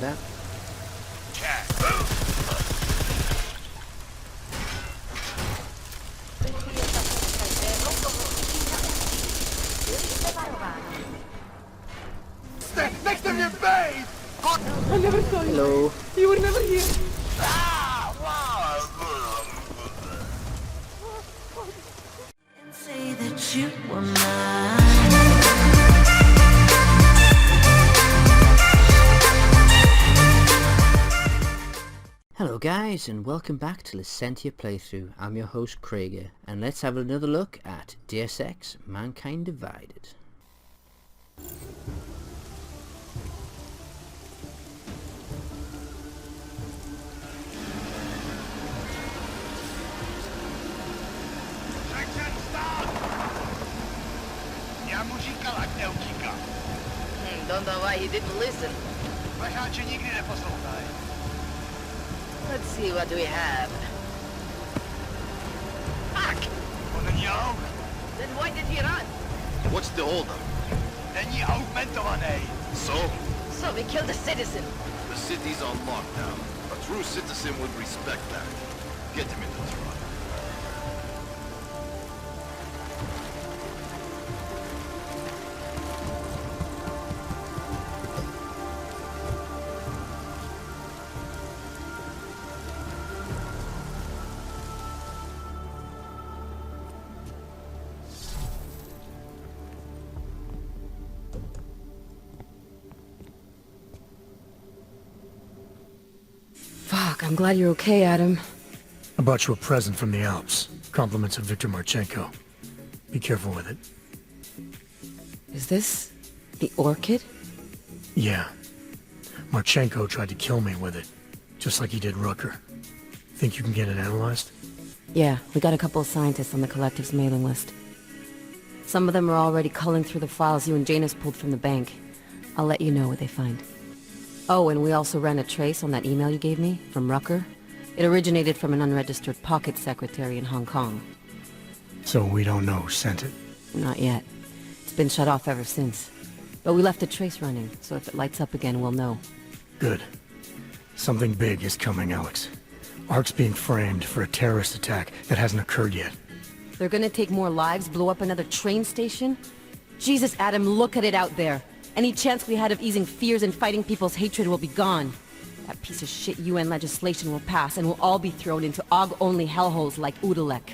find out. Next time you bathe! I never saw you. Hello. You were never here. And say that you were mine. Hello guys, and welcome back to Licentia Playthrough. I'm your host Krieger, and let's have another look at Deus Ex Mankind Divided. Don't know why he didn't listen. Let's see what we have. Fuck! Then why did he run? What's the holdup? So, So we killed a citizen. the city's on lockdown. A true citizen would respect that. Get him in the truck. Fuck, I'm glad you're okay, Adam. I brought you a present from the Alps. Compliments of Victor Marchenko. Be careful with it. Is this the orchid? Yeah. Marchenko tried to kill me with it, just like he did Rucker. Think you can get it analyzed? Yeah, we got a couple of scientists on the collective's mailing list. Some of them are already culling through the files you and Janus pulled from the bank. I'll let you know what they find. Oh, and we also ran a trace on that email you gave me, from Rucker. It originated from an unregistered pocket secretary in Hong Kong. So we don't know who sent it. Not yet. It's been shut off ever since. But we left a trace running, so if it lights up again, we'll know. Good. Something big is coming, Alex. Ark's being framed for a terrorist attack that hasn't occurred yet. They're gonna take more lives, blow up another train station? Jesus, Adam, look at it out there. Any chance we had of easing fears and fighting people's hatred will be gone. That piece of shit UN legislation will pass, and we'll all be thrown into AUG-only hellholes like Udalek.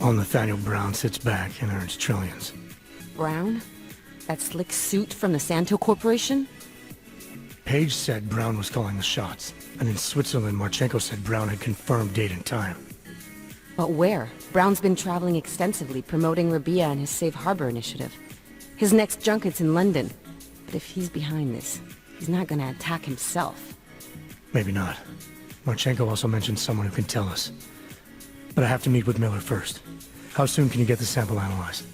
All Nathaniel Brown sits back and earns trillions. Brown? That slick suit from the Santo Corporation? Page said Brown was calling the shots, and in Switzerland, Marchenko said Brown had confirmed date and time. But where? Brown's been traveling extensively, promoting Rabia and his Safe Harbor initiative. His next junket's in London. But if he's behind this, he's not gonna attack himself. Maybe not. Marchenko also mentioned someone who can tell us. But I have to meet with Miller first. How soon can you get the sample analyzed?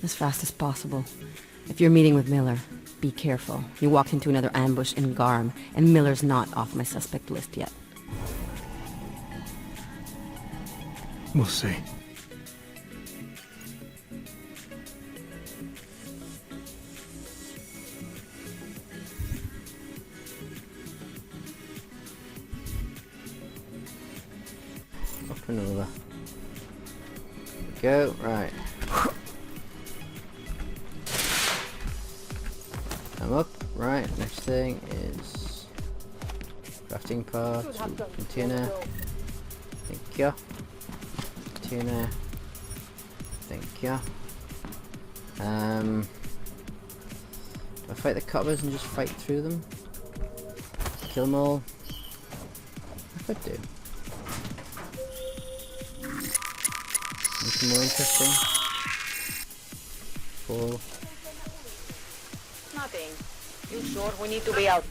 As fast as possible. If you're meeting with Miller, be careful. You walked into another ambush in Garm, and Miller's not off my suspect list yet. We'll see. Up and over. Go, right. I'm up, right, next thing is crafting parts, container, thank you, container, thank you. Do I fight the coppers and just fight through them? Kill them all? I could do. Make it more interesting. Fall. Nothing. You sure we need to be out?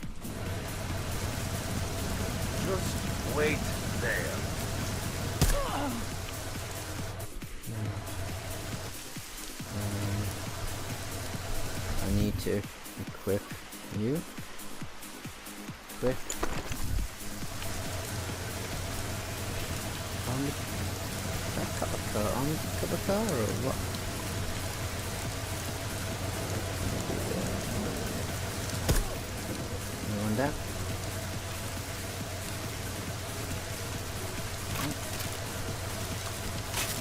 Just wait there. I need to equip you. Equip. On the cover car or what? No, Calm down.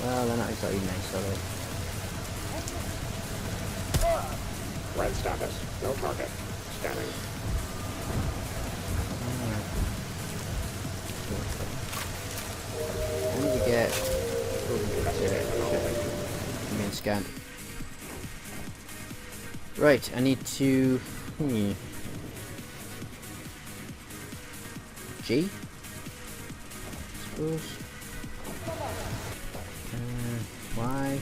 Well, they're not exactly nice, are they? Red status. No target. Scanning. I need to get main scan. Right, I need to G, I suppose. Y.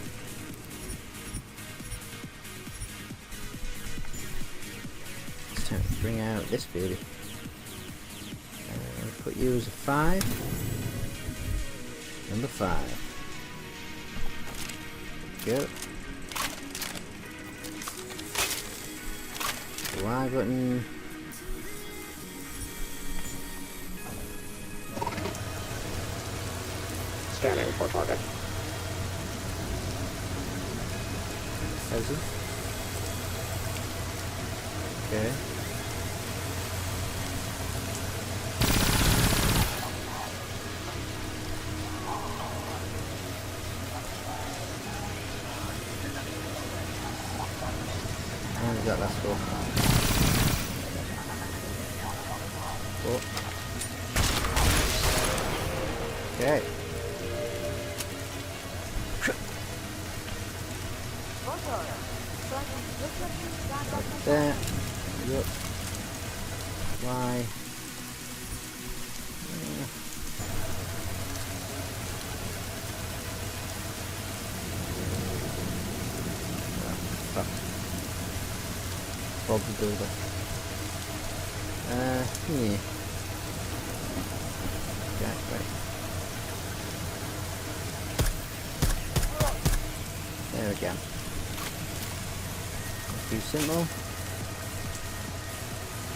It's time to bring out this beauty. Put you as a 5. Number 5. Go. The Y button. Scanning for target. Has it? Okay. How did that last go? Oh. Okay. Right there. Yep. Y. Fuck. Bob the Builder. Yeah. Okay, right. There we go. Too simple.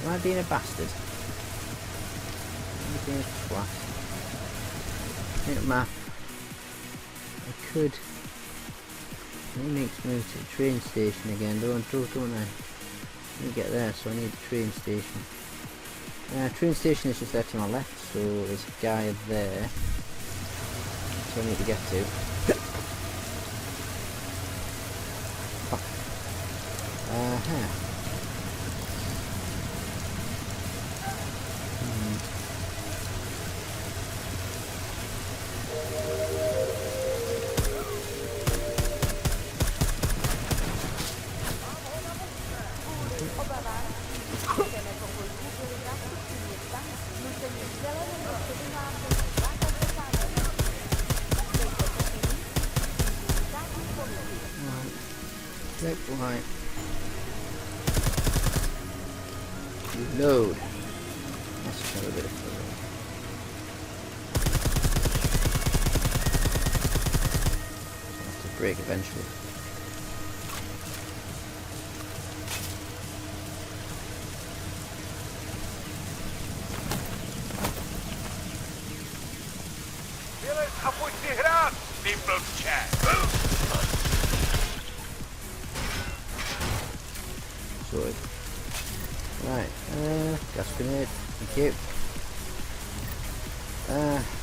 Am I being a bastard? Am I being a twat? Make a map. I could. It makes me move to the train station again, don't I? Let me get there, so I need the train station. Train station is just there to my left, so there's a guy there. So I need to get to. Click right. Reload. That's kind of a bit of fun. I'll have to break eventually. Sorted. Right, gas grenade, thank you.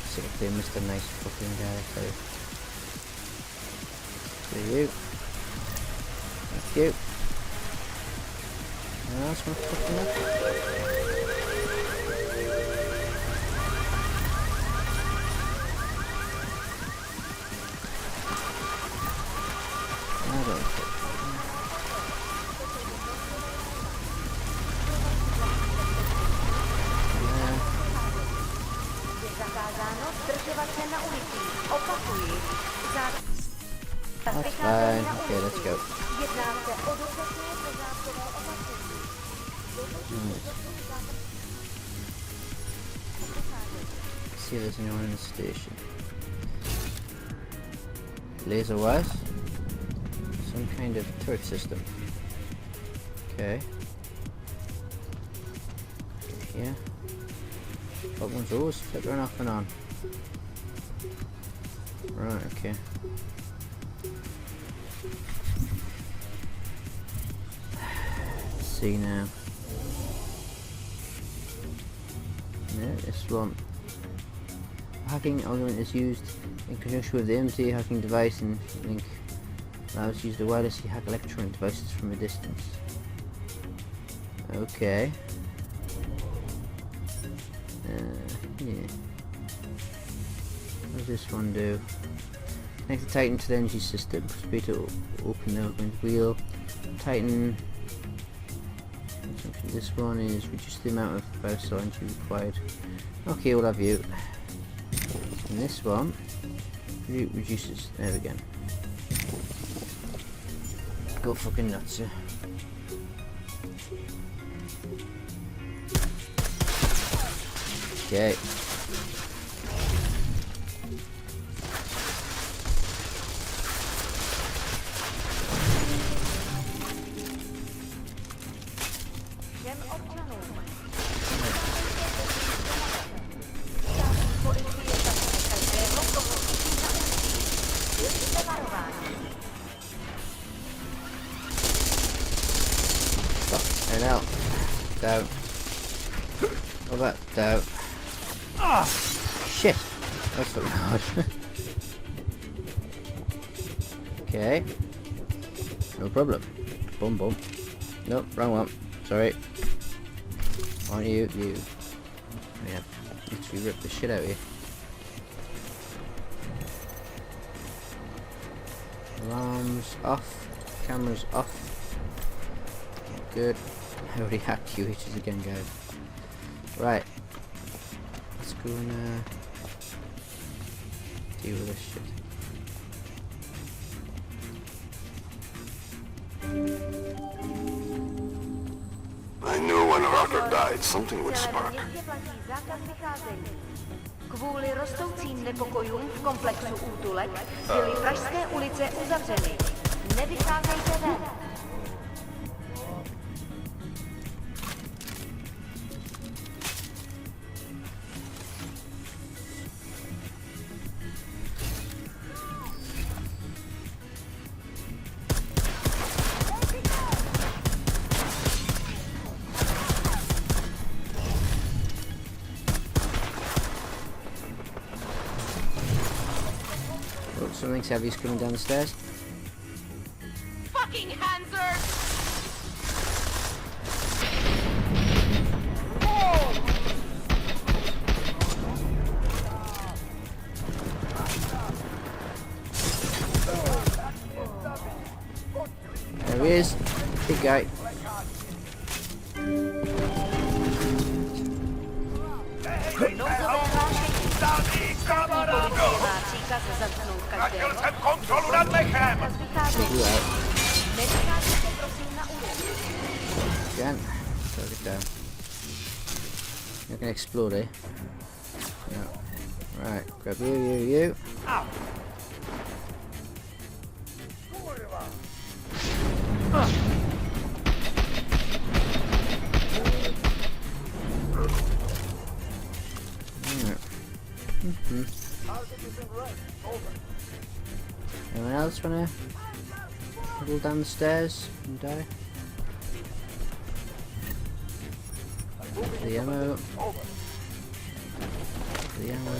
Sick of playing Mr. Nice fucking guy, so. To you. Thank you. Anyone else want to fucking up? I don't think. That's fine. Okay, let's go. Let's see if there's anyone in the station. Laser wise? Some kind of turret system. Okay. Here. What one's those? Flickering off and on. Right, okay. Let's see now. Yeah, this one. Hacking augment is used in conjunction with the MT hacking device and link allows you to wirelessly hack electronic devices from a distance. Okay. Yeah. What does this one do? Connect the Titan to the energy system. Press B to open the augment wheel. Titan. This one is reduce the amount of power energy required. Okay, we'll have you. And this one reduces. There we go. Go fucking nuts, yeah. Okay. And out. Down. All that down. Ah! Shit! That's fucking hard. Okay. No problem. Boom, boom. Nope, wrong one. Sorry. On you. Yeah, literally rip the shit out of you. Alarms off. Cameras off. Good. I already hacked you, which is again, guys. Right. Let's go and deal with this shit. I knew when Arthur died, something would spark. Kvůli rostoucím nepokojům v komplexu útulek byly pražské ulice uzavřeny. Nevycházejte ven. Something's heavy's coming down the stairs. Fucking Hanser! There he is. Big guy. Ztratil jsem kontrolu nad mechem! Again. Target down. You're gonna explode, eh? Yeah. Right, grab you. Ow! Anyone else wanna go down the stairs and die? The ammo. The ammo.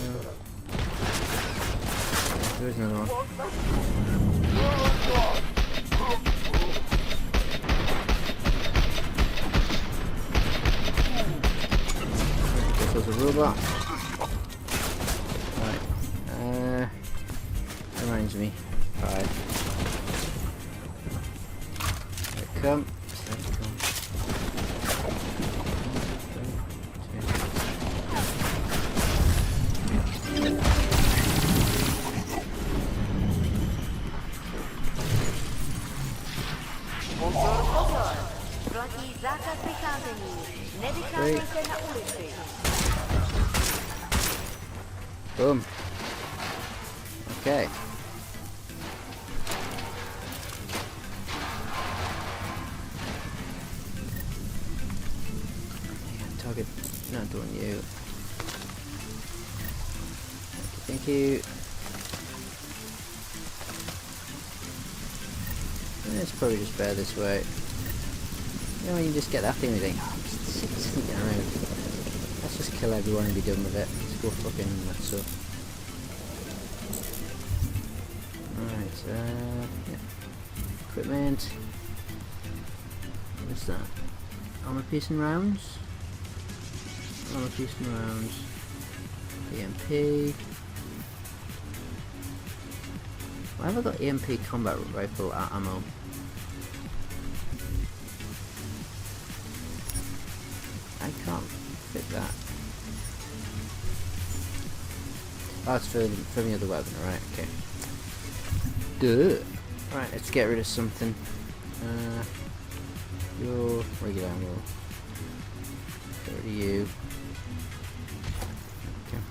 There is another one. This was a robot. Right. Reminds me. Right. There it come. There it come. Platí zákaz vycházení. Nevycházejte na ulici. Boom. Okay. Target not doing you. Thank you. It's probably just better this way. You know when you just get that thing and you think, oh, I'm just sneaking around. Let's just kill everyone and be done with it. Let's go fucking nuts up. Alright, yeah. Equipment. What's that? Armor piercing rounds? Armor piercing rounds. EMP. Why have I got EMP combat rifle ammo? I can't fit that. Oh, it's for the other weapon, right, okay. Duh. Right, let's get rid of something. Your regular ammo. Get rid of you. Okay.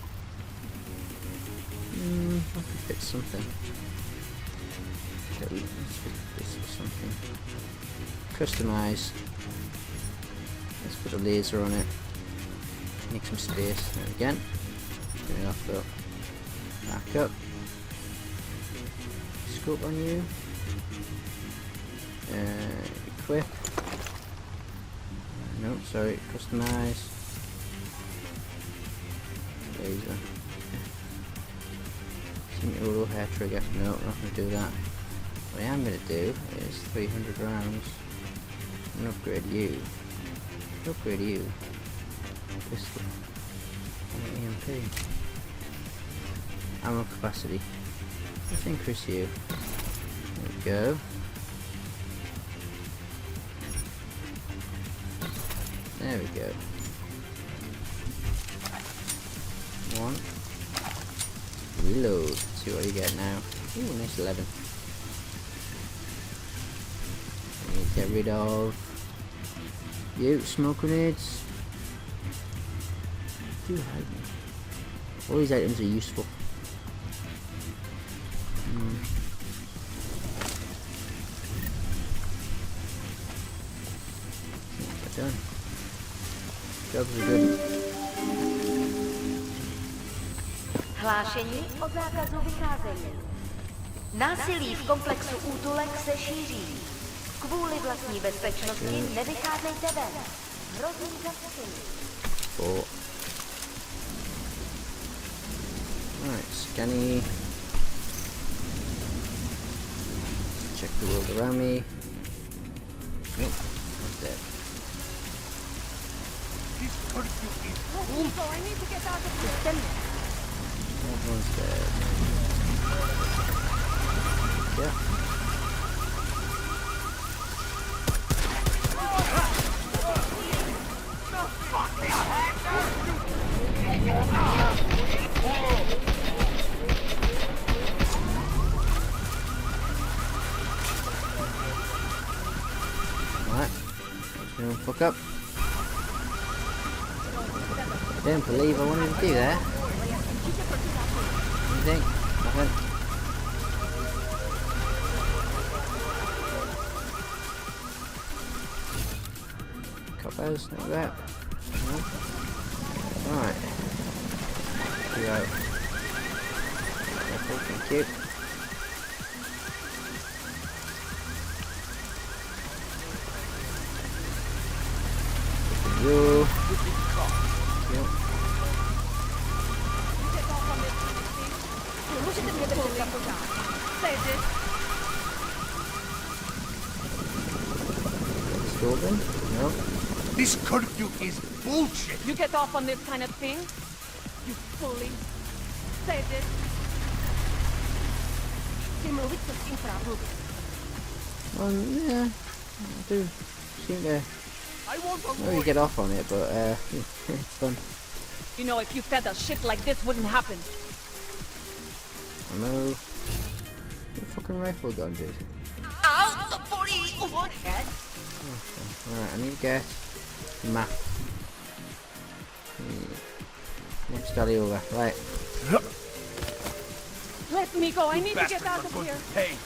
I can fit something. Let's fit this or something. Customize. Let's put a laser on it. Make some space. There again. Turn it off though. Back up. Scope on you. Equip. No, sorry. Customize. Laser. Semi-auto hair trigger. No, I'm not going to do that. What I am going to do is 300 rounds. I'm going to upgrade you. Upgrade you. Pistol. EMP. Ammo capacity. Let's increase you. There we go. There we go. 1. Reload. Let's see what you get now. Ooh, nice 11. I need to get rid of you. Smoke grenades. Do hide me. All these items are useful. Done. Jobs are good. Hlášení o zákazu vycházení. Násilí v komplexu útulek se šíří. Kvůli vlastní bezpečnosti nevycházejte ven. Hrozí zatčení. Alright, scanny. Check the world around me. Nope, not dead. I need to get out of here. Everyone's dead. Yeah. Alright, just gonna fuck up. I didn't believe I wanted to do that. What do you think? Nothing. Coppers, like that. Alright. You out. Careful, thank you. You. Yep. Stolen? No. This curfew is bullshit! You get off on this kind of thing? You fully said it. Yeah, I do seem to really get off on it, but it's fun. You know, if you said a shit like this wouldn't happen. I know. Your fucking rifle gun, dude. Out the body overhead! Alright, I need to get the map. Next study over. Right. Let me go. I need to get out of here. Hey!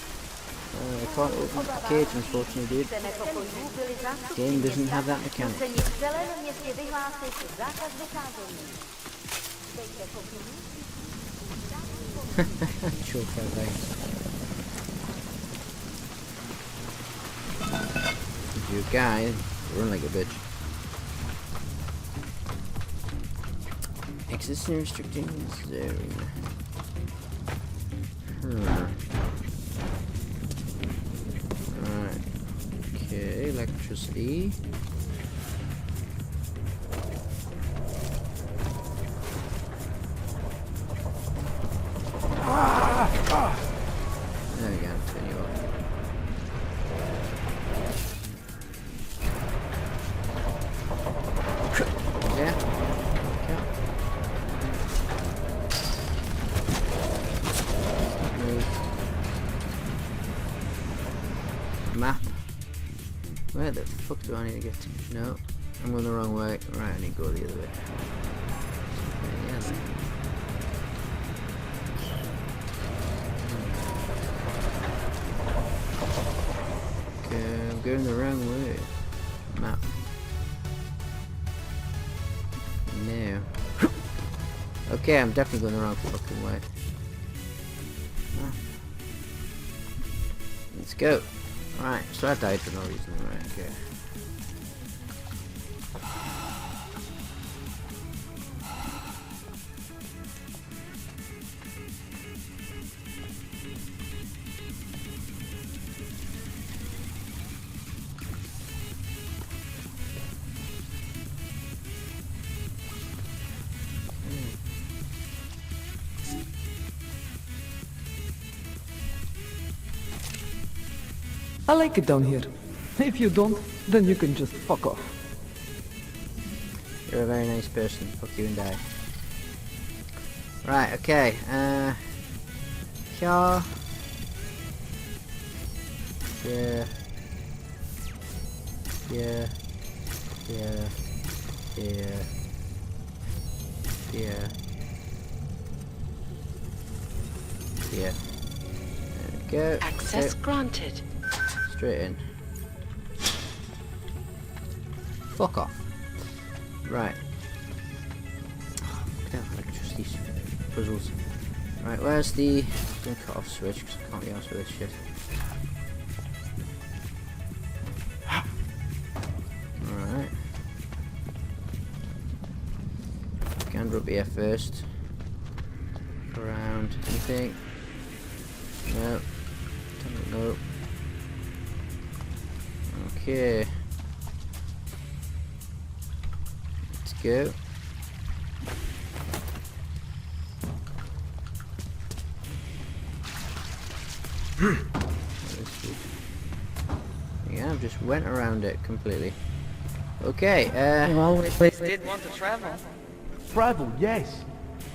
I can't open the cage, unfortunately, dude. Game doesn't have that mechanic. Sure, you guy, run like a bitch. Existing restricting zone. Alright. Okay, electricity. There we go, turn you off. Yeah. Okay. Move. Map. Where the fuck do I need to get to? No, I'm going the wrong way. Right, I need to go the other way. Yeah, then. Okay, I'm going the wrong way. Map. No. Okay, I'm definitely going the wrong fucking way. Map. Let's go. Right, so I died for no reason. Right, okay. I like it down here. If you don't, then you can just fuck off. You're a very nice person. Fuck you and die. Right, okay. Car. Yeah. Yeah. Yeah. Yeah. Yeah. Yeah. There we go. Access granted. Straight in. Fuck off. Right. Look at that electricity puzzles. Right, where's the cut off switch? Because I can't be arsed with this shit. Alright. Gander up here first. Around. Anything? No. No. Okay. Let's go. Yeah, I've just went around it completely. Okay, You always did want to travel. Travel, yes.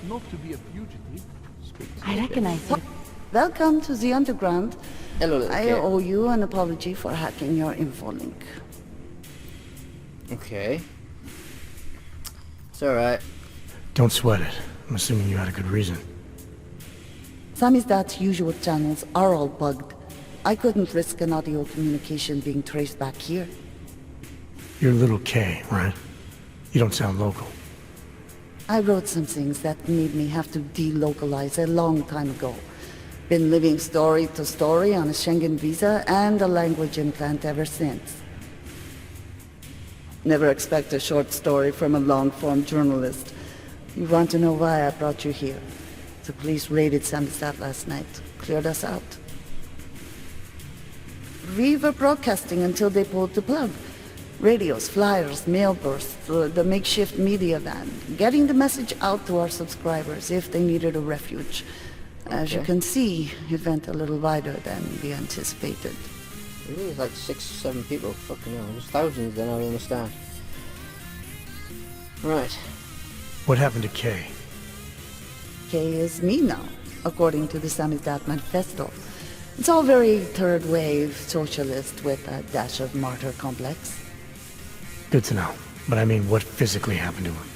Not to be a fugitive. I recognize you. Welcome to the underground. hello, little I kid. owe you an apology for hacking your info link. Okay. It's alright. Don't sweat it. I'm assuming you had a good reason. Samizdat's usual channels are all bugged. I couldn't risk an audio communication being traced back here. You're little K, right? You don't sound local. I wrote some things that made me have to delocalize a long time ago. Been living story to story on a Schengen visa and a language implant ever since. Never expect a short story from a long-form journalist. You want to know why I brought you here? The police raided Samizdat last night. Cleared us out. We were broadcasting until they pulled the plug. Radios, flyers, mail bursts, the makeshift media van. Getting the message out to our subscribers if they needed a refuge. As you can see, it went a little wider than we anticipated. Really, it's like 6 or 7 people. Fucking hell. There's thousands, then I don't understand. Right. What happened to Kay? Kay is me now, according to the Samizdat Manifesto. It's all very third-wave socialist with a dash of martyr complex. Good to know. But I mean, what physically happened to him?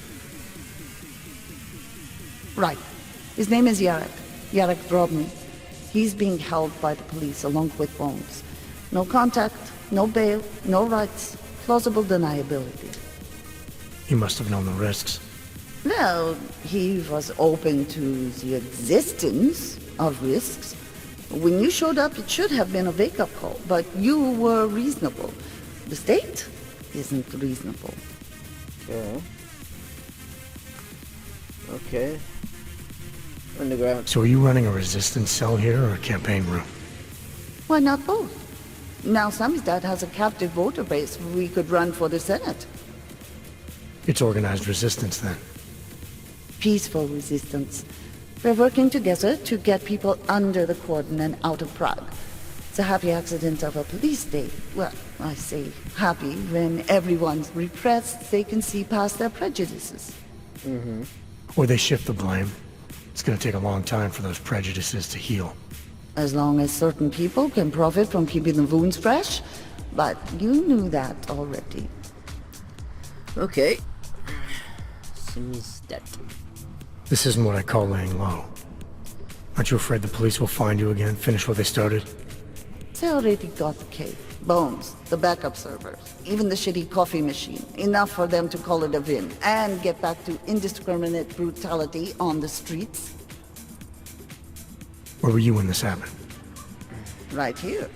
Right. His name is Yarek. Yarek Drobny. He's being held by the police along with Bones. No contact, no bail, no rights, plausible deniability. He must have known the risks. Well, he was open to the existence of risks. When you showed up, it should have been a wake-up call, but you were reasonable. The state isn't reasonable. Okay. Okay. Underground. So are you running a resistance cell here or a campaign room? Why not both? Now Samizdat has a captive voter base. We could run for the Senate. It's organized resistance then. Peaceful resistance. We're working together to get people under the cordon and out of Prague. It's a happy accident of a police state. Well, I say happy when everyone's repressed, they can see past their prejudices. Or they shift the blame. It's gonna take a long time for those prejudices to heal. As long as certain people can profit from keeping the wounds fresh. But you knew that already. Okay. Samizdat. This isn't what I call laying low. Aren't you afraid the police will find you again, finish what they started? They already got the cake. Bones, the backup servers, even the shitty coffee machine. Enough for them to call it a win and get back to indiscriminate brutality on the streets. Where were you when this happened? Right here.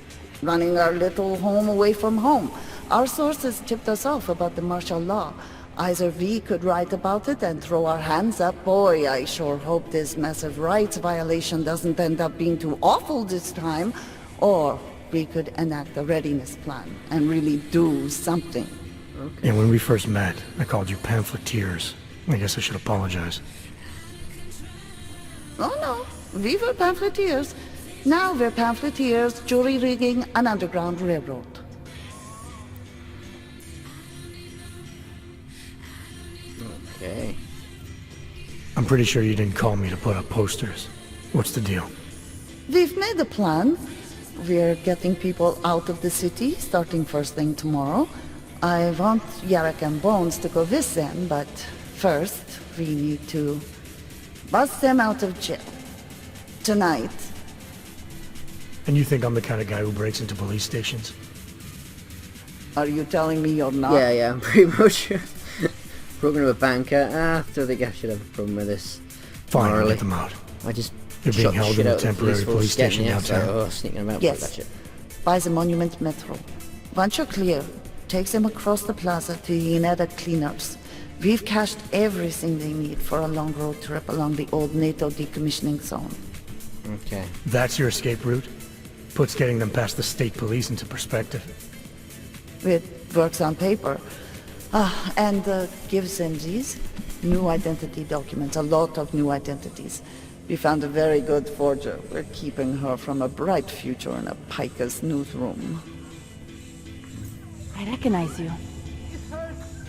Running our little home away from home. Our sources tipped us off about the martial law. Either we could write about it and throw our hands up. Boy, I sure hope this massive rights violation doesn't end up being too awful this time. Or we could enact a readiness plan and really do something. Okay. And when we first met, I called you pamphleteers. I guess I should apologize. Oh no, we were pamphleteers. Now we're pamphleteers, jury-rigging an underground railroad. Okay. I'm pretty sure you didn't call me to put up posters. What's the deal? We've made a plan. We're getting people out of the city, starting first thing tomorrow. I want Yarek and Bones to go with them, but first, we need to bust them out of jail. Tonight. And you think I'm the kind of guy who breaks into police stations? Are you telling me you're not? Yeah, I'm pretty much. Program of a banker. I don't think I should have a problem with this. Fine, I'll get them out. I just They're being shot held shit in a out of the temporary police getting station the outside. downtown. Oh, sneaking them out. Yes. That shit. By the Monument Metro. Once you're clear, take them across the plaza to the United Cleaners. We've cached everything they need for a long road trip along the old NATO decommissioning zone. Okay. That's your escape route? Puts getting them past the state police into perspective. It works on paper. And gives them these new identity documents, a lot of new identities. We found a very good forger. We're keeping her from a bright future in a piker's newsroom. I recognize you.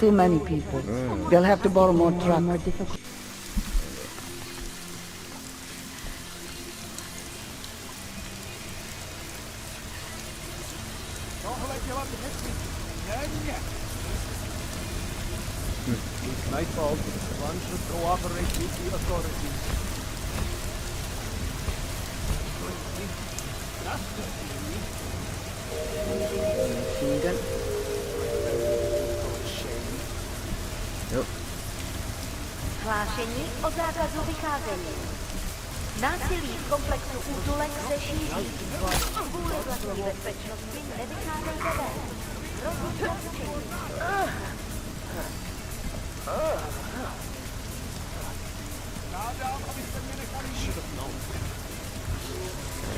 Too many people. They'll have to borrow more trucks. More difficult. My fault. One should cooperate with the authorities. Machine gun. Nope. Hlášení o zákazu vycházení. Násilí v komplexu útulek se šíří. Kvůli vlastní bezpečnosti nevycházejte ven. Hrozí zatčení.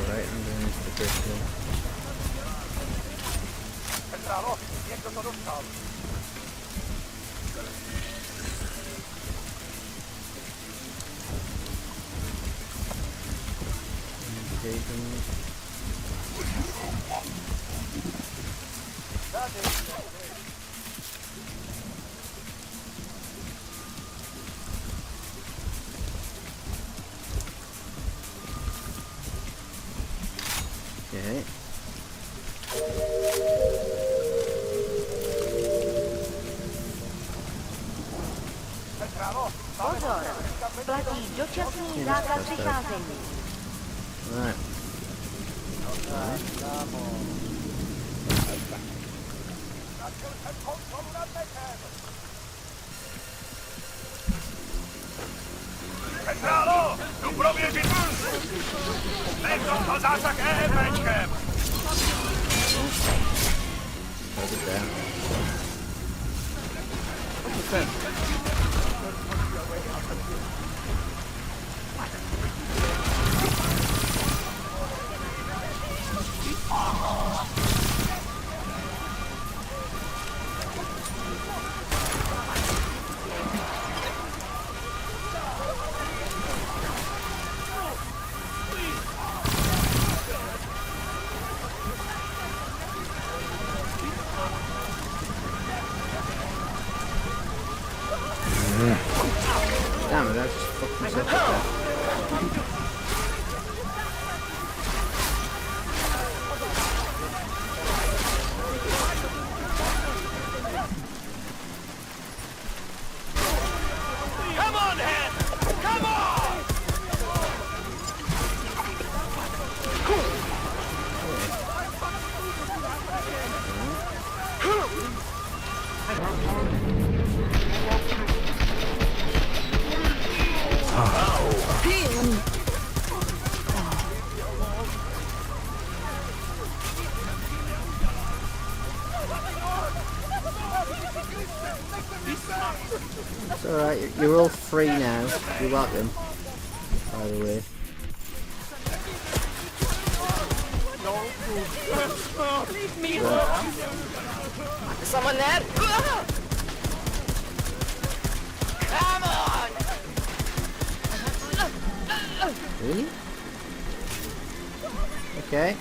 Alright, I'm doing this the first one. Okay. Pozor, platí dočasný zákaz vycházení. Right. Centrálo, jdu prověřit manzu! Nechal to zásah EMPčkem! Hold it down. Damn it, I just fucked myself up there. Come on, Hen! Come on! It's alright, you're all free now. You're welcome, by the way. Leave me alone! Someone there? Come on! Really? Okay.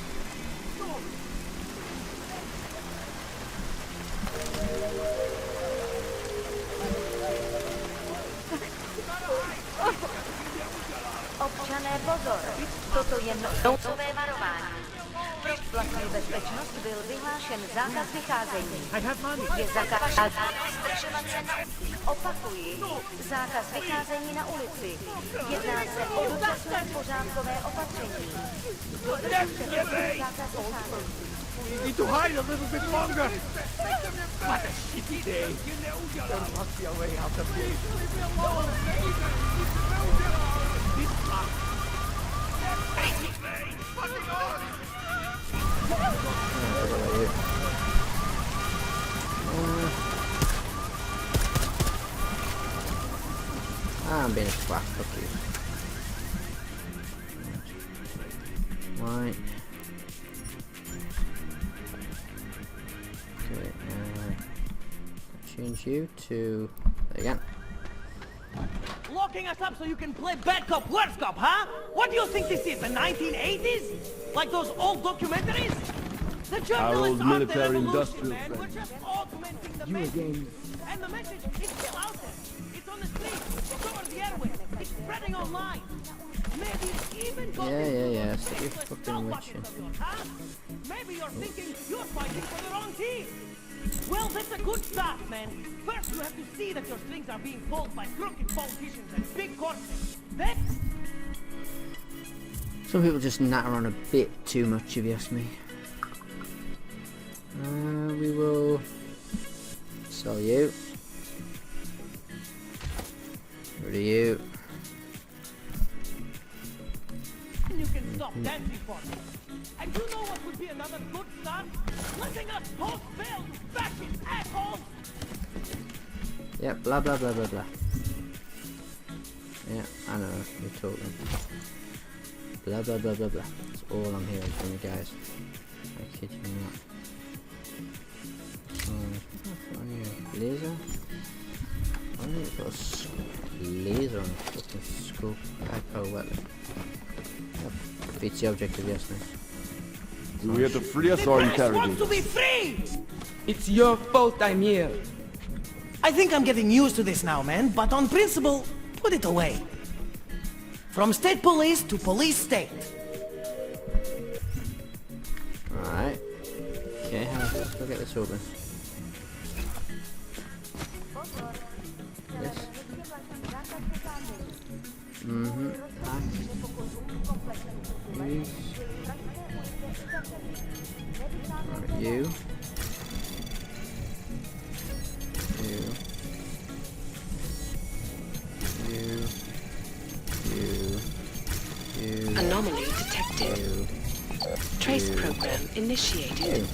Občané, pozor! Toto je nouzové varování. Pro vlastní bezpečnost byl vyhlášen zákaz vycházení. Je zakázáno zdržovat se na ulici. Opakuji, zákaz vycházení na ulici. Jedná se o dočasné pořádkové opatření. Dodržujte zákaz vycházení. We need to hide a little bit longer. What a shitty day. There must be a way out of here. I'm being a twat, fuck you. Right. Okay, change you to... there you go. Locking us up so you can play bad cop, worst cop, huh? What do you think this is, the 1980s? Like those old documentaries? The journalists aren't the revolution, man. We're just augmenting the message. And the message is still out there. It's on the streets, it's over the airwaves, it's spreading online. Maybe even Yeah, stick your fucking witch in. huh? Maybe you're thinking you're fighting for the wrong team. Well, that's a good start, man. First, you have to see that your strings are being pulled by crooked politicians and big corporates. Then... Some people just natter on a bit too much, if you ask me. We will sell you. Rid of you. You can stop dancing for me. And you know what would be another good start? Letting us both fail, you fascist assholes! Yeah, blah blah blah blah blah. Yeah, I know, you're talking. Blah blah blah blah blah. That's all I'm hearing from you guys. I kid you not. Laser? I don't think it's got a laser on a fucking scope. High power weapon. Beats the objective, yes, miss. You here to free us or interrogate? Want to be free! It's your fault I'm here. I think I'm getting used to this now, man, but on principle, put it away. From state police to police state. Alright. Okay, let's go get this open. Yes. Use. Alright, you. Anomaly detected. Trace program initiated.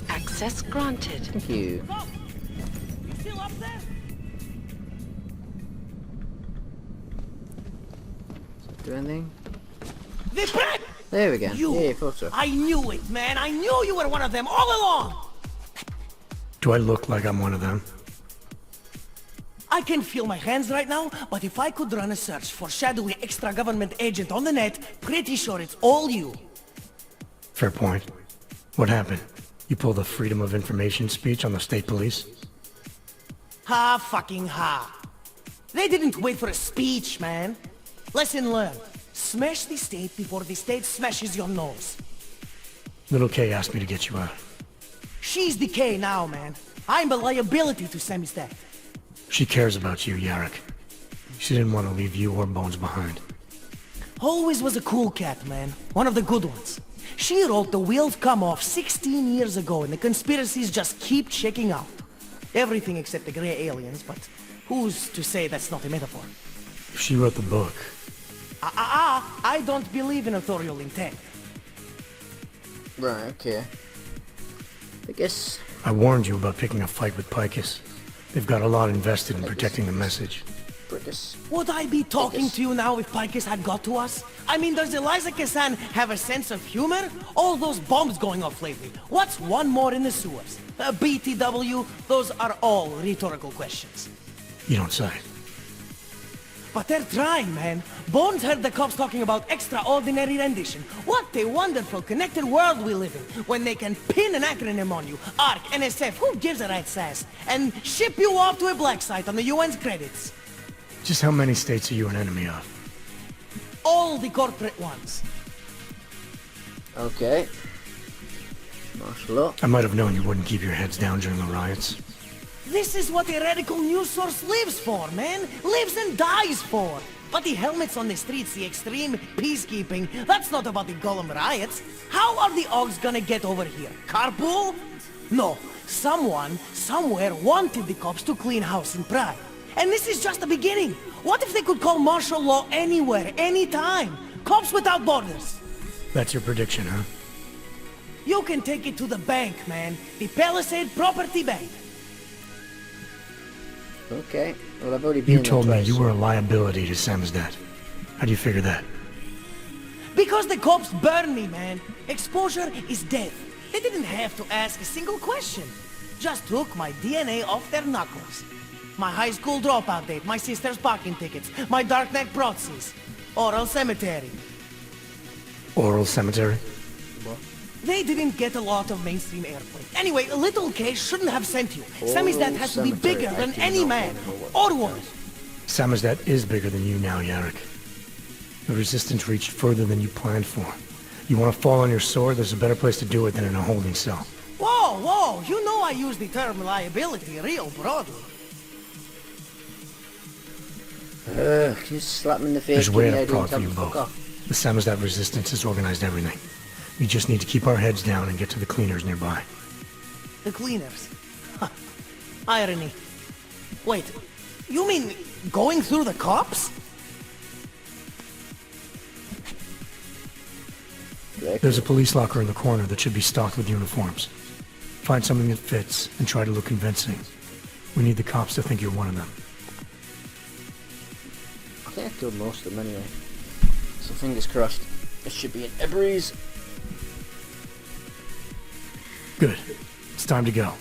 Access granted. Thank you. You still up there? Do anything? The brat! There we go. You! Yeah, thought so. I knew it, man! I knew you were one of them all along! Do I look like I'm one of them? I can feel my hands right now, but if I could run a search for shadowy extra-government agent on the net, pretty sure it's all you. Fair point. What happened? You pulled a Freedom of Information speech on the state police? Ha fucking ha. They didn't wait for a speech, man. Lesson learned. Smash the state before the state smashes your nose. Little Kay asked me to get you out. She's the K now, man. I'm a liability to Sammy's dad. She cares about you, Yarrick. She didn't want to leave you or Bones behind. Always was a cool cat, man. One of the good ones. She wrote The Wheels Come Off 16 years ago, and the conspiracies just keep checking out. Everything except the gray aliens, but who's to say that's not a metaphor? If she wrote the book... I don't believe in authorial intent. Right, okay. I guess... I warned you about picking a fight with Picus. They've got a lot invested in protecting the message. Would I be talking to you now if Picus had got to us? I mean, does Eliza Kazan have a sense of humor? All those bombs going off lately. What's one more in the sewers? BTW, those are all rhetorical questions. You don't say. But they're trying, man. Bones heard the cops talking about extraordinary rendition. What a wonderful connected world we live in, when they can pin an acronym on you, ARC, NSF, who gives a rat's ass, and ship you off to a black site on the UN's credits. Just how many states are you an enemy of? All the corporate ones. Okay. Martial law. I might have known you wouldn't keep your heads down during the riots. This is what a radical news source lives for, man. Lives and dies for. But the helmets on the streets, the extreme peacekeeping, that's not about the Golem riots. How are the Augs gonna get over here? Carpool? No. Someone, somewhere wanted the cops to clean house in Prague. And this is just the beginning. What if they could call martial law anywhere, anytime? Cops without borders. That's your prediction, huh? You can take it to the bank, man. The Palisade Property Bank. Okay. Well, I've already been You told me twice, you were a liability to Sam's dad. How do you figure that? Because the cops burn me, man. Exposure is death. They didn't have to ask a single question. Just took my DNA off their knuckles. My high school dropout date, my sister's parking tickets, my dark neck proxies. Oral cemetery. Oral cemetery? They didn't get a lot of mainstream airplay. Anyway, Little K shouldn't have sent you. Sammy's dad has to be bigger than any man. Or woman. Sam's dad is bigger than you now, Yarrick. The resistance reached further than you planned for. You want to fall on your sword, there's a better place to do it than in a holding cell. Whoa, whoa, you know I use the term liability real broadly. You slap him in the face. There's a way give me to idea and prod tell for you him to fuck both. off. The Sam's dad resistance has organized everything. We just need to keep our heads down and get to the cleaners nearby. The cleaners? Huh. Irony. Wait, you mean going through the cops? There's a police locker in the corner that should be stocked with uniforms. Find something that fits and try to look convincing. We need the cops to think you're one of them. I think I killed most of them anyway. So fingers crossed. This should be a breeze. Good. It's time to go.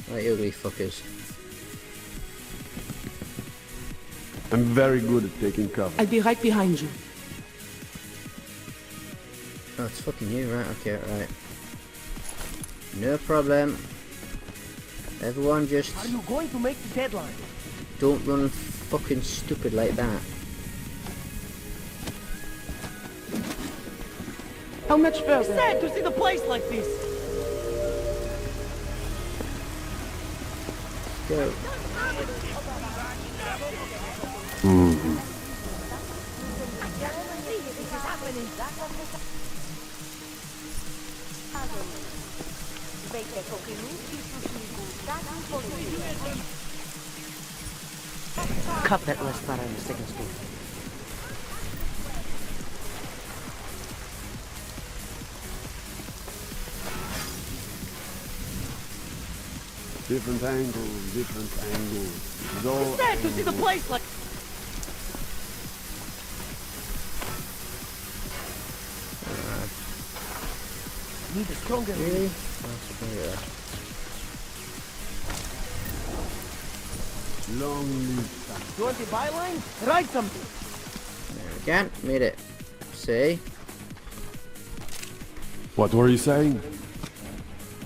Right, ugly fuckers. I'm very good at taking cover. I'll be right behind you. Oh, it's fucking you, right? Okay, right. No problem. Everyone just... Are you going to make the deadline? Don't run fucking stupid like that. How much further? It's sad to see the place like this. Go. Cut that last part on the second spoon. Different angles, different angles. It's sad to see the place like... Need a stronger... Really? Long list. You want the byline? Write something. There we go. Made it. See? What were you saying?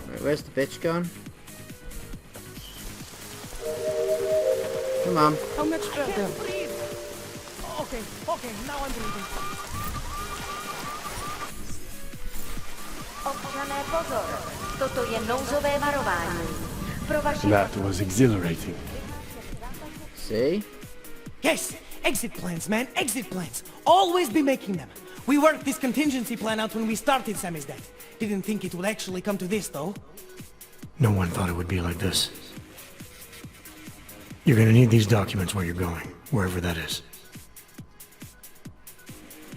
Right, where's the bitch gone? Come on. How much further? Okay, now I'm breathing. Občané pozor, toto je nouzové varování. Pro vaši... That was exhilarating. See? Yes, exit plans, man, exit plans. Always be making them. We worked this contingency plan out when we started Samizdat. Didn't think it would actually come to this, though. No one thought it would be like this. You're gonna need these documents where you're going, wherever that is.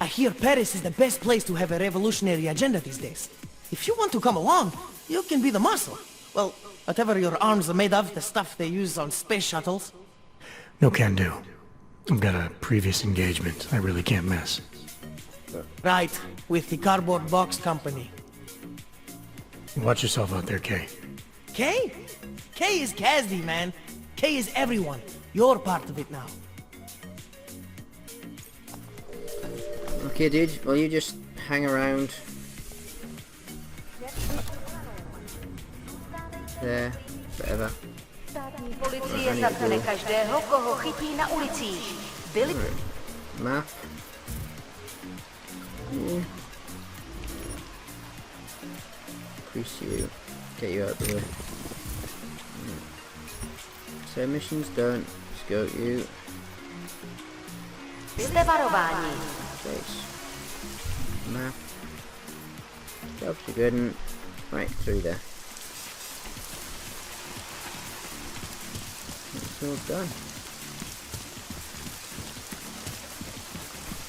I hear Paris is the best place to have a revolutionary agenda these days. If you want to come along, you can be the muscle. Well, whatever your arms are made of, the stuff they use on space shuttles. No can do. I've got a previous engagement I really can't miss. Right, with the cardboard box company. Watch yourself out there, Kay. Kay? Kay is Kazdi, man. Kay is everyone. You're part of it now. Okay, dude. Well, you just hang around. There. Whatever. Policie zatkne každého, koho chytí na ulicích. Byli... Map. Yeah. Increase you. Get you out the way. So missions done. Let's go you. Jste varováni. Place. Map. Jobs are good and right through there. It's all done.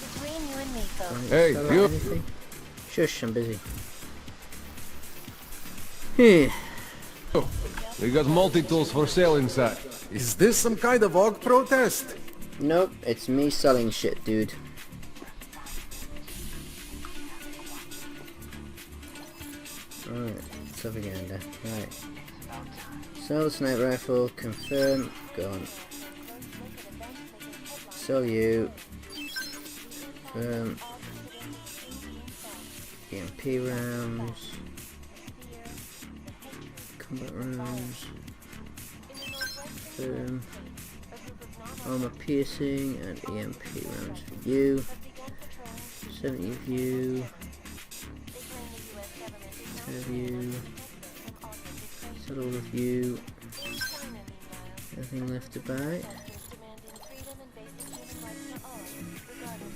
Between you and me, folks. Hey, you. Anything? Shush, I'm busy. Yeah. We got multi-tools for sale inside. Is this some kind of AUG protest? Nope, it's me selling shit, dude. Alright, let's have a gander. Right. Sell the sniper rifle, confirm, gone. Sell you. EMP rounds. Combat rounds. Armor piercing and EMP rounds for you. 70 of you. 10 of you. Sell all of you. Nothing left to buy.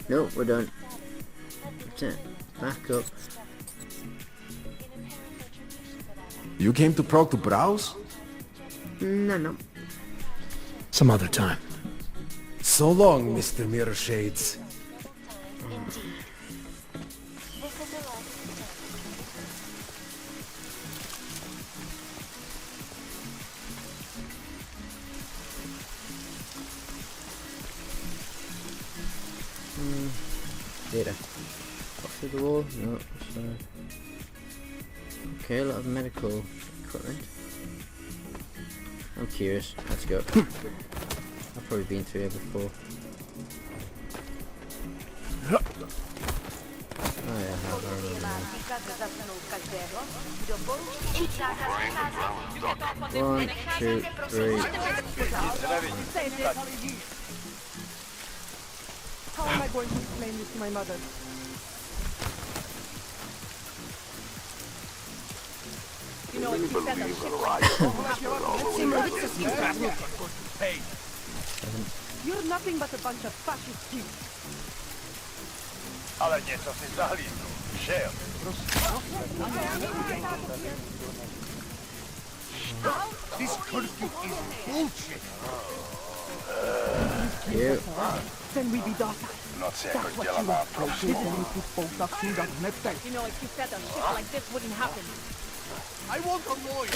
Nope, we're done. That's it. Back up. You came to Prague to browse? No. Some other time. So long, Mr. Mirror Shades. Data. Off through the wall? No, it's fine. Okay, a lot of medical equipment. I'm curious. Let's go. I've probably been through here before. Oh yeah, I have already. 1, 2, 3. How am I going to explain this to my mother? You know, if you said that shit You're nothing but a bunch of fascist kids. Ale nieco si zahliznul. Šel. This curfew is bullshit. Then we be docile. Noc jako děla má You know, if you said that shit like this wouldn't happen. I want a lawyer.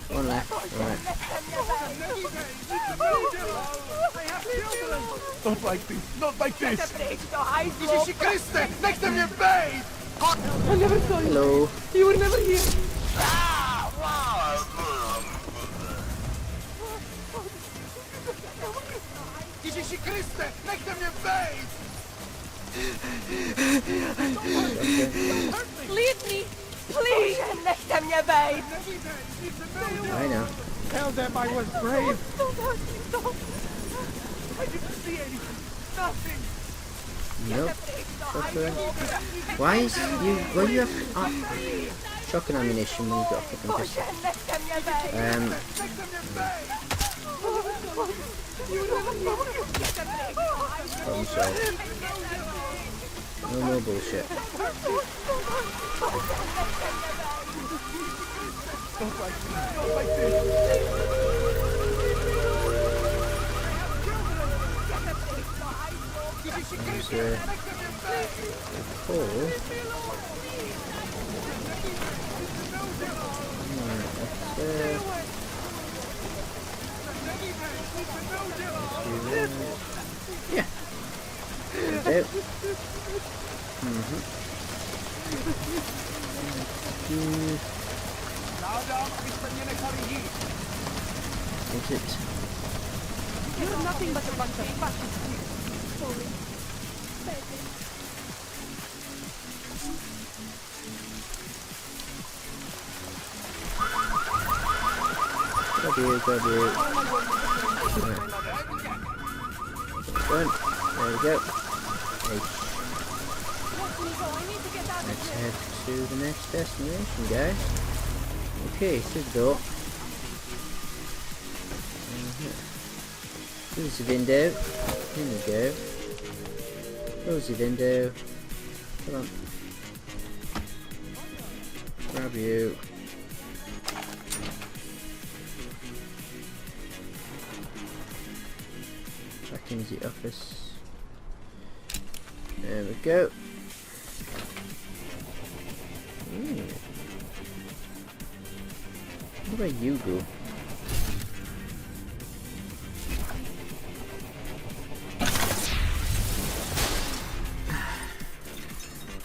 One left, right. Not like this, not like this. Ježiši Kriste, nechte mě bejt! I never saw you. Hello. You were never here. Ježíši Kriste, nechte mě bejt! Leave me! Please! Nechte mě bejt! I know. Tell them I was brave. Don't. I didn't see anything. Nothing. Nope. Why is you? Why do you have shotgun ammunition when you've got a fucking pistol? Problem solved. No more bullshit. There's a hole. Yeah. That's it. Is it? You're nothing but a bunch of fascists. Grab you. Right. Done. There we go. Let's head to the next destination, guys. Okay, through the door. Close the window. In we go. Close the window. Come on. Grab you. Back into the office. There we go. Where about you go?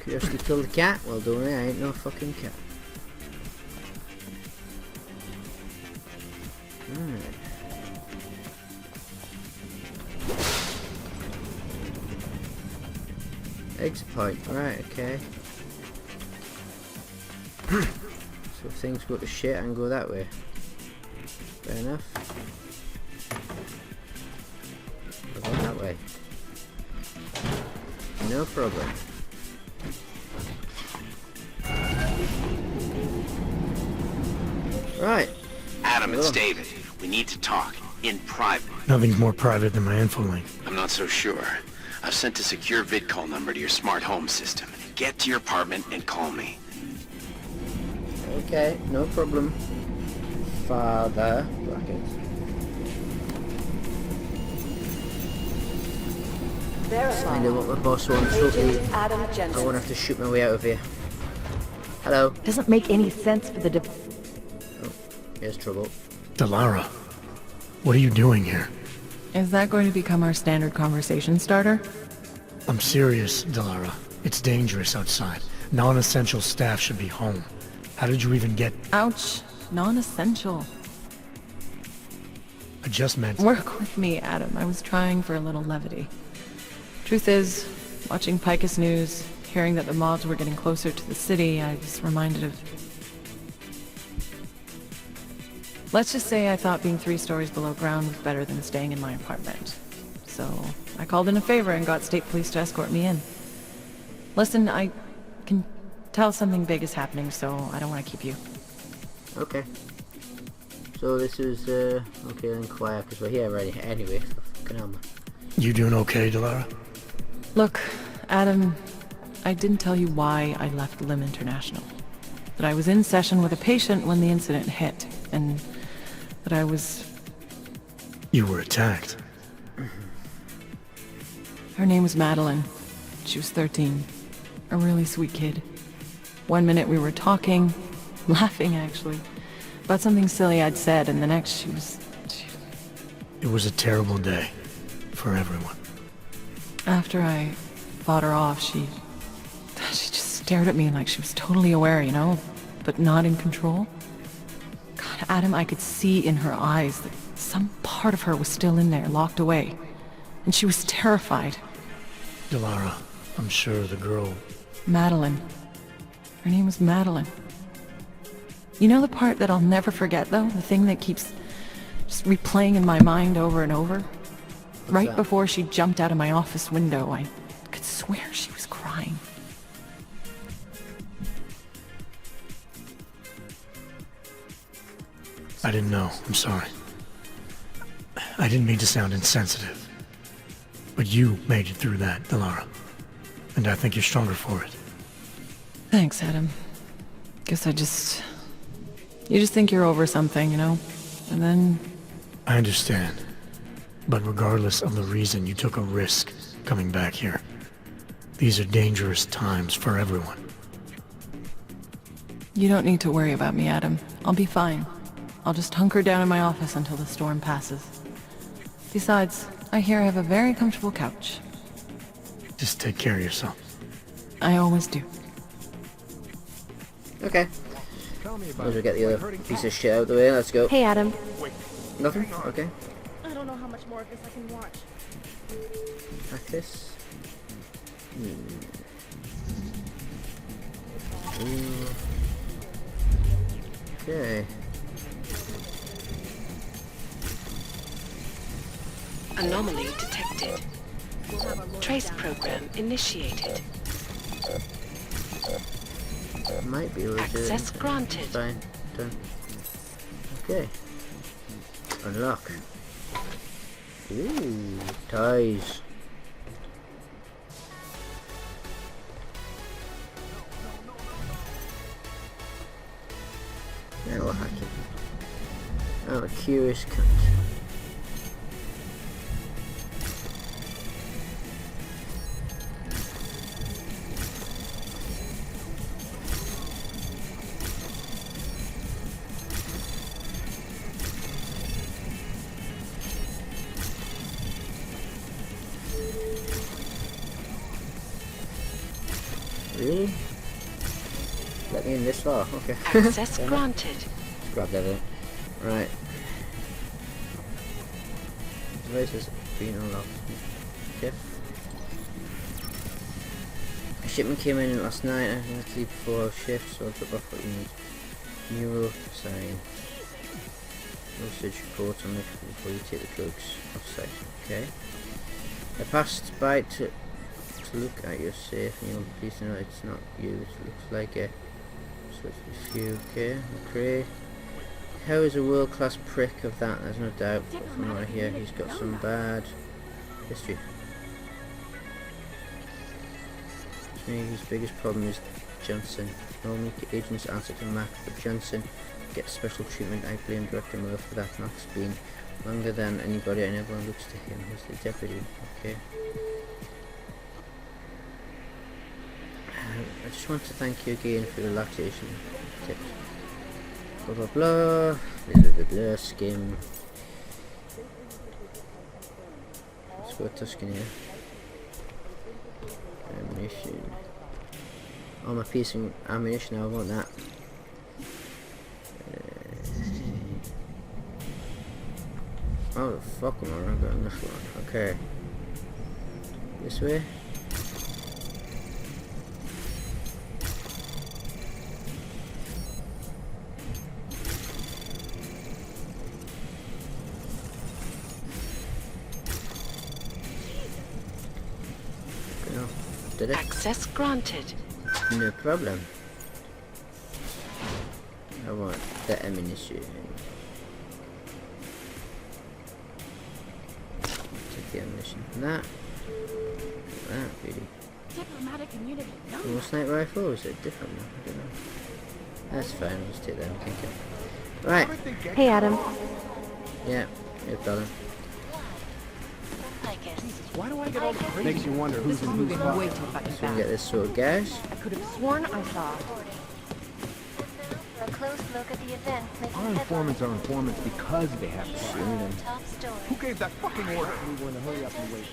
Curiosity killed the cat? Well, don't worry, I ain't no fucking cat. Alright. Exit point, right, okay. So if things go to shit, I can go that way. Fair enough. I'll go that way. No problem. Right. Adam, it's David. We need to talk. In private. Nothing's more private than my info link. I'm not so sure. I've sent a secure vid call number to your smart home system. Get to your apartment and call me. Okay, no problem. Father. Brackets. Find out what my boss wants. Hopefully, I won't have to shoot my way out of here. Hello. Doesn't make any sense for the Oh, here's trouble. Delara, what are you doing here? Is that going to become our standard conversation starter? I'm serious, Delara. It's dangerous outside. Non-essential staff should be home. How did you even get... Ouch. Non-essential. I just meant... Work with me, Adam. I was trying for a little levity. Truth is, watching Picus News, hearing that the mobs were getting closer to the city, I was reminded of... Let's just say I thought being 3 stories below ground was better than staying in my apartment. So, I called in a favor and got state police to escort me in. Listen, I can tell something big is happening, so I don't want to keep you. Okay. So this is, okay then, quiet, because we're here already anyway, so fucking hell, man. You doing okay, Delara? Look, Adam, I didn't tell you why I left Lim International. That I was in session with a patient when the incident hit, and that I was... You were attacked. Her name was Madeline. She was 13. A really sweet kid. One minute we were talking, laughing actually, about something silly I'd said, and the next she was... It was a terrible day. For everyone. After I fought her off, she just stared at me like she was totally aware, you know, but not in control. God, Adam, I could see in her eyes that some part of her was still in there, locked away. and she was terrified. Delara, I'm sure the girl... Madeline. Her name was Madeline. You know the part that I'll never forget, though? The thing that keeps just replaying in my mind over and over? Right before she jumped out of my office window, I could swear she was crying. I didn't know. I'm sorry. I didn't mean to sound insensitive. But you made it through that, Delara. And I think you're stronger for it. Thanks, Adam. Guess you just think you're over something, you know? And then... I understand. But regardless of the reason, you took a risk coming back here. These are dangerous times for everyone. You don't need to worry about me, Adam. I'll be fine. I'll just hunker down in my office until the storm passes. Besides, I hear I have a very comfortable couch. Just take care of yourself. I always do. Okay. Might as well get the other piece of shit out of the way. Let's go. Hey, Adam. Nothing? Okay. I don't know how much more of this I can watch. Like this. Okay. Anomaly detected. Trace program initiated. Might be legit. Access granted. Fine. Done. Okay. Unlock. Ooh, ties. Now we'll hack it. I'm a curious cunt. Really? Let me in this far? Okay. Access granted. Let's grab that in. Right. Device has been unlocked. Okay. A shipment came in last night. I had to leave before our shift, so I'll drop off what you need. Neuro sign. Usage report on it before you take the drugs off site. Okay. I passed by to look at your safe and you'll be pleased to know it's not you. It looks like a switch with you. Okay, McCrae. How is a world-class prick of that? There's no doubt. But from what I hear, he's got some bad history. To me, his biggest problem is Johnson. Normally, agents answer to Mac, but Johnson gets special treatment. I blame Director Miller for that. Mac's been longer than anybody and everyone looks to him. He's the deputy. Okay. I just want to thank you again for your lactation tips. Blah blah blah. Blah blah blah. Skim. Let's go Tuscan here. Ammunition. Oh, my piece of ammunition. I want that. Oh the fuck am I wrong on this one? Okay. This way. Did it? Access granted. No problem. I want the ammunition. Take the ammunition from that. That really. Diplomatic immunity. No. More sniper rifle, or is it a different one? I don't know. That's fine, I'll just take that. Thank you. Right. Hey, Adam. Yeah, no problem. Why do I get all the crazy? Makes you wonder who's in who's So we can get this sort of gas. I could have sworn I saw. A close look at the event. Our informants are informants because they have to shoot them. Who gave that fucking order? We were in a hurry up and wait.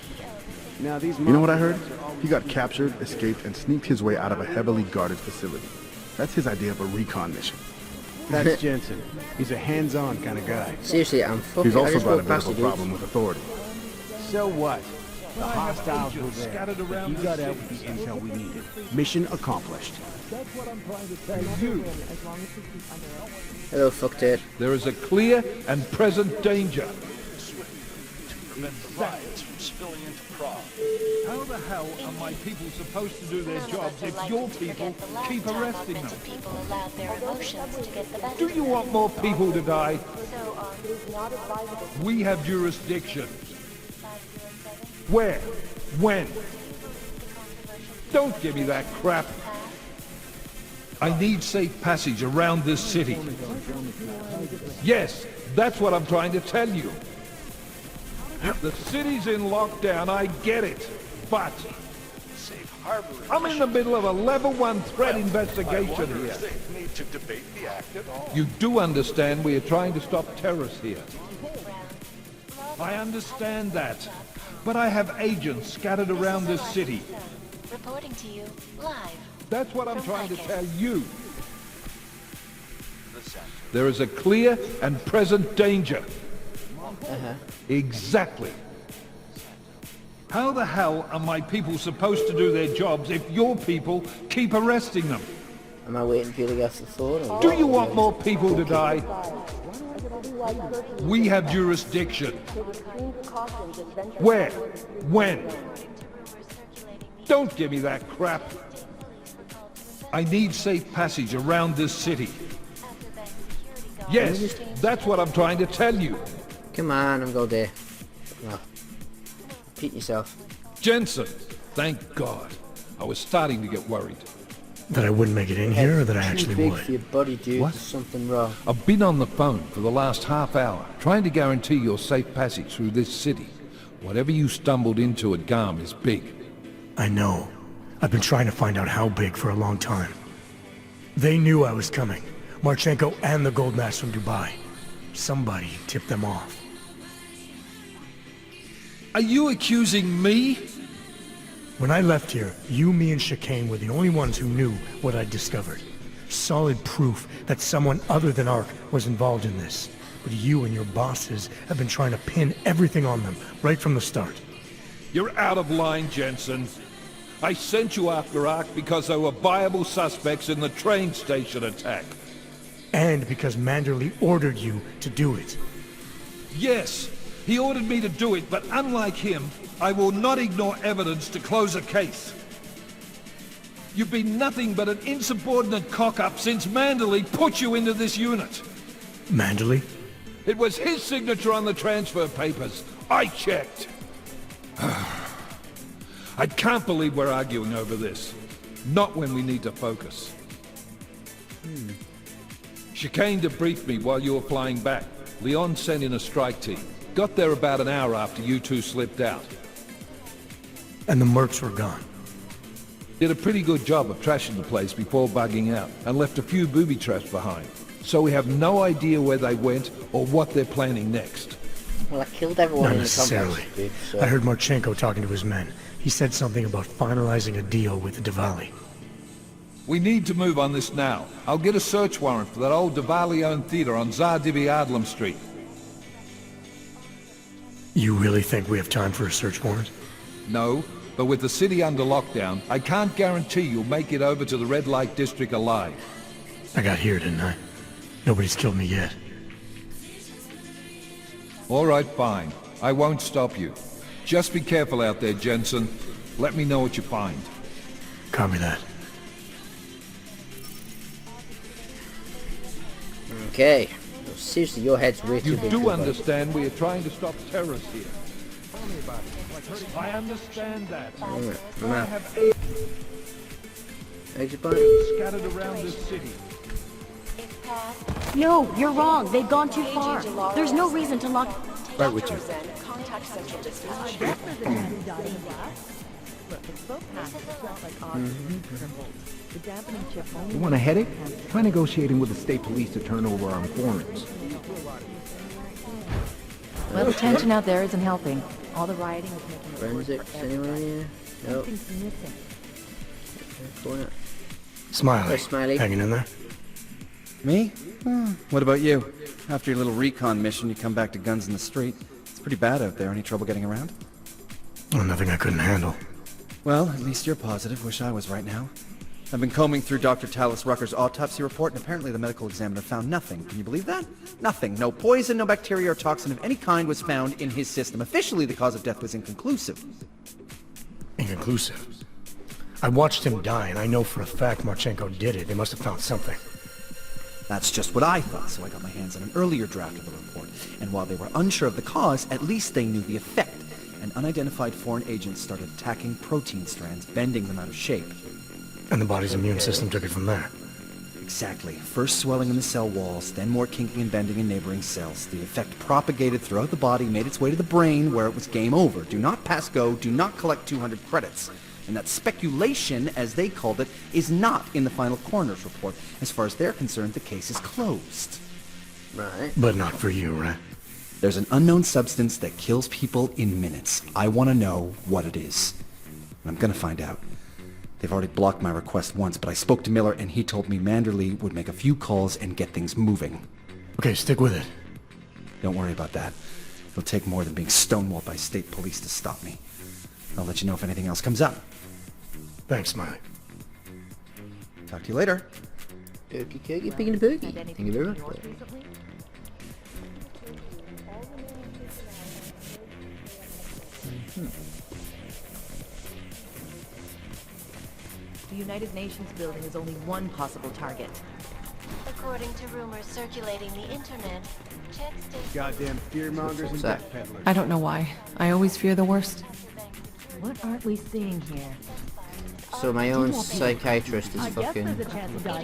Now these. You know what I heard? He got captured, escaped, and sneaked his way out of a heavily guarded facility. That's his idea of a recon mission. That's Jensen. He's a hands-on kind of guy. Seriously, I'm fucking. He's also got a bit of a problem with authority. So what? The hostiles were there, but you got out with the intel we needed. Mission accomplished. That's what I'm trying to tell you. Hello, fucktail. There is a clear and present danger. Prevent the riots from spilling into Prague. How the hell are my people supposed to do their jobs if your people keep arresting them? Do you want more people to die? We have jurisdiction. Where? When? Don't give me that crap. I need safe passage around this city. Yes, that's what I'm trying to tell you. The city's in lockdown, I get it. But I'm in the middle of a level 1 threat investigation here. Need to debate the act at all. You do understand we are trying to stop terrorists here. I understand that. But I have agents scattered around this city. Reporting to you live. That's what I'm trying to tell you. There is a clear and present danger. Exactly. How the hell are my people supposed to do their jobs if your people keep arresting them? Am I waiting for you to get the thought? Do you want more people to die? We have jurisdiction. Where? When? Don't give me that crap. I need safe passage around this city. Yes, that's what I'm trying to tell you. Come on, I'm going there. No. Repeat yourself. Jensen, thank God. I was starting to get worried. That I wouldn't make it in here, or that I Too actually big would? for your body, dude. What? There's something wrong. I've been on the phone for the last half hour, trying to guarantee your safe passage through this city. Whatever you stumbled into at Garm is big. I know. I've been trying to find out how big for a long time. They knew I was coming. Marchenko and the gold mask from Dubai. Somebody tipped them off. Are you accusing me? When I left here, you, me, and Chicane were the only ones who knew what I'd discovered. Solid proof that someone other than Ark was involved in this. But you and your bosses have been trying to pin everything on them, right from the start. You're out of line, Jensen. I sent you after Ark because there were viable suspects in the train station attack. And because Manderley ordered you to do it. Yes, he ordered me to do it, but unlike him, I will not ignore evidence to close a case. You've been nothing but an insubordinate cock-up since Manderley put you into this unit. Manderley? It was his signature on the transfer papers. I checked. I can't believe we're arguing over this. Not when we need to focus. Chicane debriefed me while you were flying back. Leon sent in a strike team. Got there about an hour after you two slipped out. And the mercs were gone. Did a pretty good job of trashing the place before bugging out, and left a few booby traps behind. So we have no idea where they went or what they're planning next. Well, I killed everyone Not in the necessarily. complex, dude, so. I heard Marchenko talking to his men. He said something about finalizing a deal with the Diwali. We need to move on this now. I'll get a search warrant for that old Diwali-owned theater on Tsar Dibi Adlam Street. You really think we have time for a search warrant? No, but with the city under lockdown, I can't guarantee you'll make it over to the red light district alive. I got here, didn't I? Nobody's killed me yet. All right, fine. I won't stop you. Just be careful out there, Jensen. Let me know what you find. Copy that. Okay. Well, seriously, your head's way too You big. do for your understand we are trying to stop terrorists here. Tell me about it. I understand that. Alright, I map. have Exit point. scattered around this city. No, you're wrong. They've gone too far. There's no reason to lock... Right with you. Contact central dispatch. You want a headache? Try negotiating with the state police to turn over our informants. Well, the tension out there isn't helping. All the rioting is making it worse. Forensics, anyone here? Nope. Corner. Smiley. Hey, Smiley. Hanging in there? Me? What about you? After your little recon mission, you come back to guns in the street. It's pretty bad out there. Any trouble getting around? Oh, nothing I couldn't handle. Well, at least you're positive. Wish I was right now. I've been combing through Dr. Talis Rucker's autopsy report, and apparently the medical examiner found nothing. Can you believe that? Nothing. No poison, no bacteria or toxin of any kind was found in his system. Officially, the cause of death was inconclusive. Inconclusive? I watched him die, and I know for a fact Marchenko did it. They must have found something. That's just what I thought, so I got my hands on an earlier draft of the report. And while they were unsure of the cause, at least they knew the effect. An unidentified foreign agent started attacking protein strands, bending them out of shape. And the body's immune system took it from there. Exactly. First swelling in the cell walls, then more kinking and bending in neighboring cells. The effect propagated throughout the body, made its way to the brain, where it was game over. Do not pass go, do not collect 200 credits. And that speculation, as they called it, is not in the final coroner's report. As far as they're concerned, the case is closed. Right. But not for you, right? There's an unknown substance that kills people in minutes. I want to know what it is. And I'm gonna find out. They've already blocked my request once, but I spoke to Miller and he told me Manderley would make a few calls and get things moving. Okay, stick with it. Don't worry about that. It'll take more than being stonewalled by state police to stop me. I'll let you know if anything else comes up. Thanks, Smiley. Talk to you later. Okie dokie, pig and a boogie. Thank you very much. The United Nations building is only one possible target. According to rumors circulating the internet, check state... Goddamn fearmongers and death peddlers. I don't know why. I always fear the worst. What aren't we seeing here? So my own psychiatrist is fucking It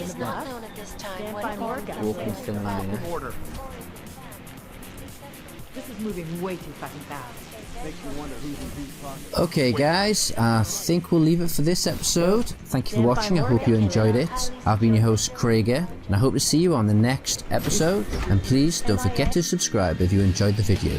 is not known at this time when walking thin line. This is moving way too fucking fast. Okay guys, I think we'll leave it for this episode. Thank you for watching, I hope you enjoyed it. I've been your host Krieger, and I hope to see you on the next episode. And please don't forget to subscribe if you enjoyed the video.